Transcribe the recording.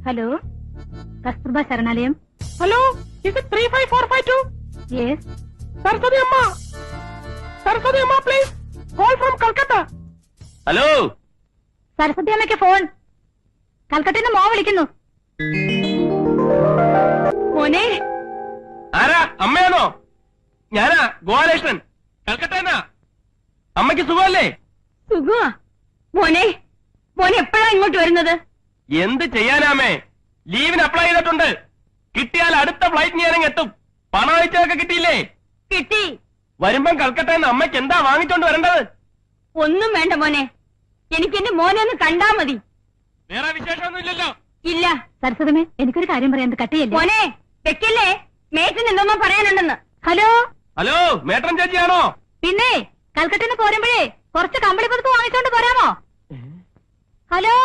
Hello, Kasturba ശരണാലയം. Hello, ഇത് 35452. Yes. Saraswathi അമ്മ please, call from Calcutta. Hello, Saraswathi അമ്മയ്ക്ക് ഫോൺ. കൽക്കട്ടയിൽ നിന്ന് മോ വിളിക്കുന്നു. മോനെ. ആരാ? അമ്മയാണോ? ഞാനാ ഗോപാലകൃഷ്ണൻ, കൽക്കട്ട. അമ്മയ്ക്ക് സുഖമല്ലേ? സുഖമാ. മോനെ എപ്പോഴാ ഇങ്ങോട്ട് വരുന്നത്? എന്ത് ചെയ്യാനാമേ, ലീവിന് അപ്ലൈ ചെയ്തിട്ടുണ്ട്. കിട്ടിയാൽ അടുത്ത ഫ്ലൈറ്റ് ഞാനും എത്തും. പണം അയച്ചതൊക്കെ കിട്ടിയില്ലേ? കിട്ടി. വരുമ്പം കൽക്കട്ടയിൽ നിന്ന് അമ്മയ്ക്ക് എന്താ വാങ്ങിച്ചോണ്ട് വരേണ്ടത്? ഒന്നും വേണ്ട മോനെ, എനിക്ക് എന്റെ മോനെ ഒന്ന് കണ്ടാ മതി. വേറെ വിശേഷമൊന്നും ഇല്ലല്ലോ? ഇല്ല. സരസ്വതമേ, എനിക്കൊരു കാര്യം പറയാൻ കട്ടിയല്ലേ. മോനെ വെക്കല്ലേ, മേറ്റിന് എന്തോന്നോ പറയാനുണ്ടെന്ന്. Hello hello, മേട്ടൻ ചേച്ചിയാണോ? പിന്നെ കൽക്കട്ടയിൽ നിന്ന് പോരുമ്പോഴേ കുറച്ച് കമ്പിളി പുതുപ്പ് വാങ്ങിച്ചോണ്ട് പോരാമോ? ഹലോ.